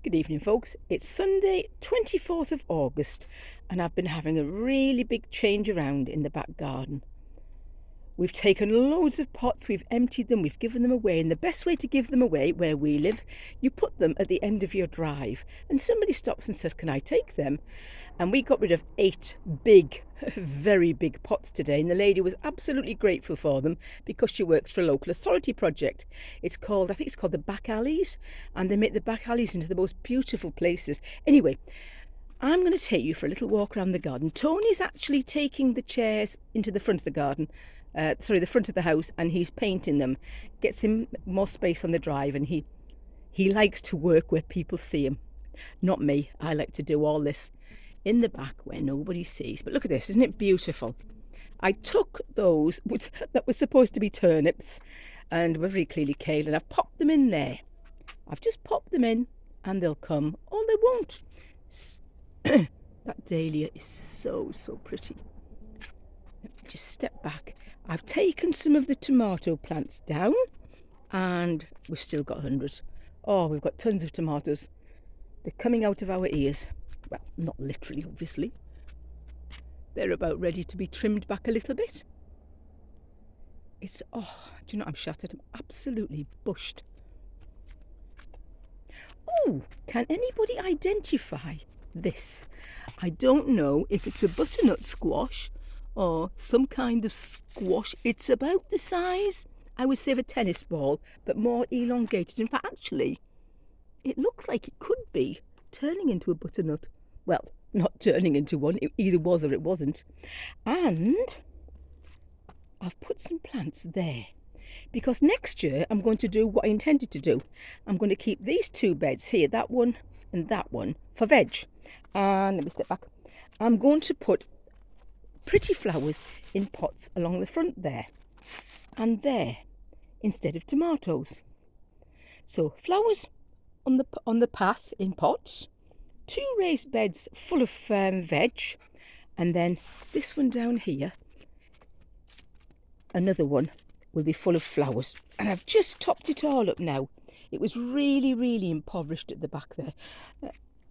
Good evening, folks. It's Sunday, 24th of August, and I've been having a really big change around in the back garden. We've taken loads of pots, we've emptied them, we've given them away, and the best way to give them away where we live, you put them at the end of your drive, and somebody stops and says, "Can I take them?" And we got rid of 8 big, very big pots today, and the lady was absolutely grateful for them because she works for a local authority project. I think it's called the back alleys, and they make the back alleys into the most beautiful places. Anyway, I'm going to take you for a little walk around the garden. Tony's actually taking the chairs into the front of the garden, the front of the house, and he's painting them. Gets him more space on the drive, and he likes to work where people see him. Not me. I like to do all this in the back where nobody sees. But look at this, isn't it beautiful? I took those that were supposed to be turnips and were very clearly kale, and I've popped them in there. I've just popped them in, and they'll come, or they won't. That dahlia is so pretty. Let me just step back. I've taken some of the tomato plants down, and we've still got hundreds. Oh, we've got tons of tomatoes. They're coming out of our ears. Well, not literally, obviously. They're about ready to be trimmed back a little bit. Do you know, I'm shattered. I'm absolutely bushed. Oh, can anybody identify this? I don't know if it's a butternut squash or some kind of squash. It's about the size, I would say, of a tennis ball, but more elongated. In fact, actually, it looks like it could be turning into a butternut. Well, not turning into one. It either was or it wasn't. And I've put some plants there because next year I'm going to do what I intended to do. I'm going to keep these 2 beds here, that one and that one, for veg. And let me step back. I'm going to put pretty flowers in pots along the front there and there instead of tomatoes. So flowers on the path in pots, 2 raised beds full of veg, and then this one down here, another one, will be full of flowers. And I've just topped it all up now. It was really impoverished at the back there.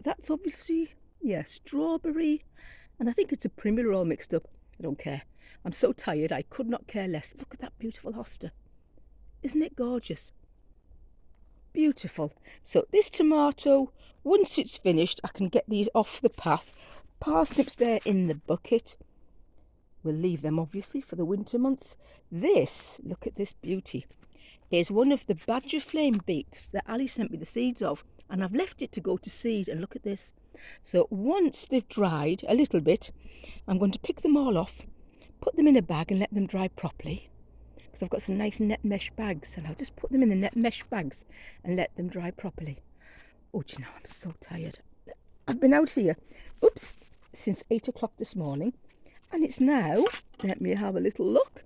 That's obviously, yeah, strawberry, and I think it's a primula all mixed up. I don't care. I'm so tired, I could not care less. Look at that beautiful hosta. Isn't it gorgeous? Beautiful. So this tomato, once it's finished, I can get these off the path. Parsnips there in the bucket. We'll leave them obviously for the winter months. This, look at this beauty, is one of the badger flame beets that Ali sent me the seeds of, and I've left it to go to seed. And look at this. So once they've dried a little bit, I'm going to pick them all off, put them in a bag and let them dry properly, because I've got some nice net mesh bags, and I'll just put them in the net mesh bags and let them dry properly. Oh, do you know, I'm so tired. I've been out here, since 8 o'clock this morning, and it's now, let me have a little look.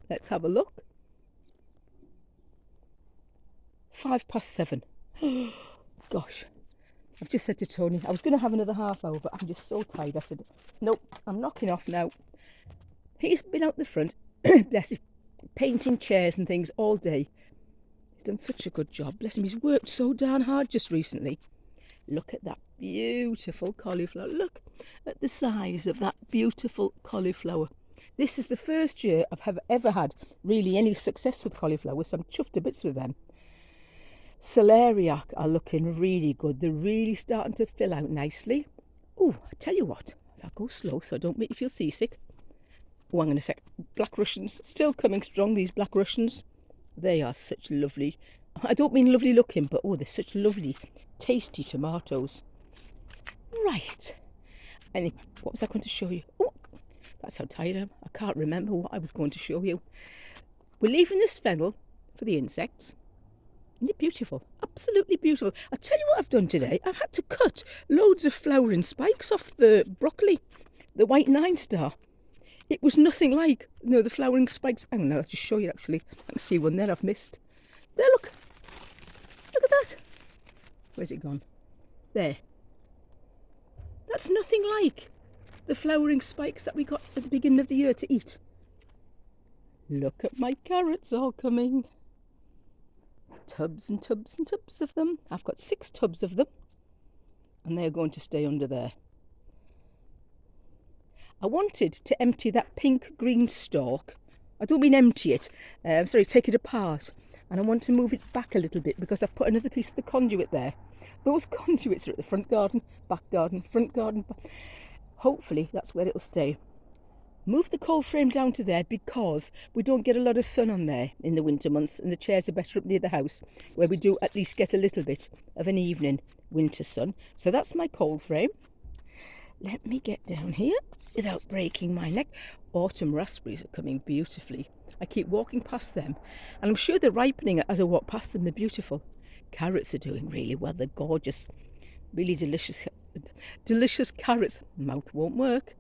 Let's have a look. 7:05. Gosh, I've just said to Tony, I was going to have another half hour, but I'm just so tired. I said, nope, I'm knocking off now. He's been out the front, bless him, painting chairs and things all day. He's done such a good job, bless him. He's worked so darn hard just recently. Look at that beautiful cauliflower. Look at the size of that beautiful cauliflower. This is the first year I've ever had really any success with cauliflower, so I'm chuffed to bits with them. Celeriac are looking really good. They're really starting to fill out nicely. Oh, I tell you what, I'll go slow so I don't make you feel seasick. Oh, hang on a sec. Black Russians, still coming strong, these Black Russians. They are such lovely, I don't mean lovely looking, but oh, they're such lovely, tasty tomatoes. Right. Anyway, what was I going to show you? Oh, that's how tired I am. I can't remember what I was going to show you. We're leaving this fennel for the insects. Isn't it beautiful? Absolutely beautiful. I'll tell you what I've done today. I've had to cut loads of flowering spikes off the broccoli, the white 9-star. It was nothing like, the flowering spikes. Hang on, I'll just show you actually. I can see one there I've missed. There, look. Look at that. Where's it gone? There. That's nothing like the flowering spikes that we got at the beginning of the year to eat. Look at my carrots all coming. Tubs and tubs and tubs of them. I've got 6 tubs of them. and they're going to stay under there. I wanted to empty that pink green stalk. I don't mean empty it, sorry, take it apart. And I want to move it back a little bit because I've put another piece of the conduit there. Those conduits are at the front garden, back garden, front garden. Hopefully that's where it'll stay. Move the cold frame down to there because we don't get a lot of sun on there in the winter months, and the chairs are better up near the house where we do at least get a little bit of an evening winter sun. So that's my cold frame. Let me get down here without breaking my neck. Autumn raspberries are coming beautifully. I keep walking past them and I'm sure they're ripening as I walk past them. They're beautiful. Carrots are doing really well. They're gorgeous. Really delicious carrots. Mouth won't work.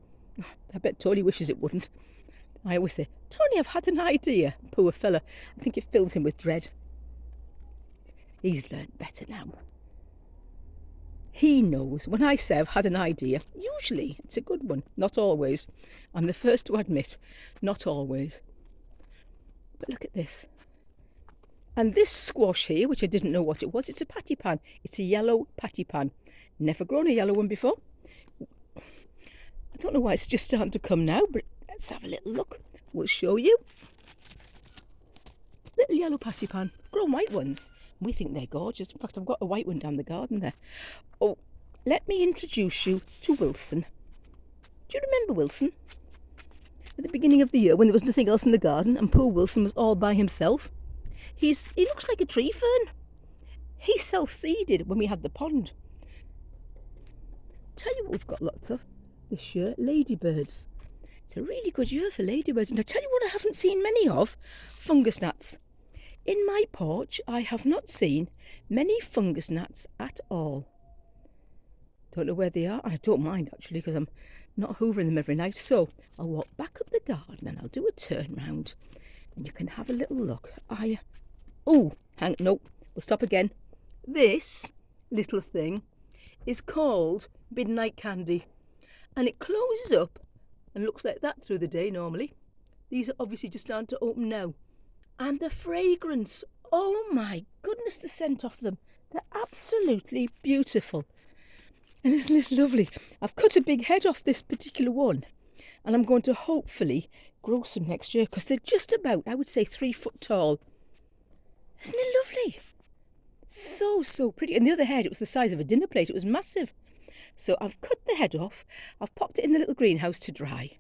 I bet Tony wishes it wouldn't. I always say, Tony, I've had an idea. Poor fella. I think it fills him with dread. He's learnt better now. He knows when I say I've had an idea, usually it's a good one. Not always. I'm the first to admit, not always. But look at this. And this squash here, which I didn't know what it was, it's a pattypan. It's a yellow pattypan. Never grown a yellow one before. I don't know why it's just starting to come now, but let's have a little look. We'll show you. Little yellow pattypan. Grown white ones. We think they're gorgeous. In fact, I've got a white one down the garden there. Oh, let me introduce you to Wilson. Do you remember Wilson? At the beginning of the year when there was nothing else in the garden and poor Wilson was all by himself. He looks like a tree fern. He self-seeded when we had the pond. Tell you what we've got lots of this year, ladybirds. It's a really good year for ladybirds. And I tell you what I haven't seen many of, fungus gnats. In my porch, I have not seen many fungus gnats at all. Don't know where they are. I don't mind actually because I'm not hoovering them every night. So I'll walk back up the garden and I'll do a turn round and you can have a little look. We'll stop again. This little thing is called Midnight Candy and it closes up and looks like that through the day normally. These are obviously just starting to open now. And the fragrance, oh my goodness, the scent of them. They're absolutely beautiful. And isn't this lovely? I've cut a big head off this particular one and I'm going to hopefully grow some next year because they're just about, I would say, 3 foot tall. Isn't it lovely? So pretty. And the other head, it was the size of a dinner plate. It was massive. So I've cut the head off. I've popped it in the little greenhouse to dry.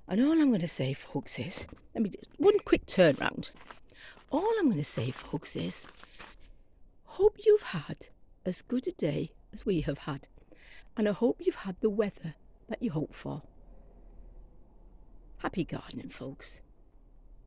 And all I'm going to say, folks, is, let me do one quick turn round. All I'm going to say, folks, is, hope you've had as good a day as we have had. And I hope you've had the weather that you hope for. Happy gardening, folks.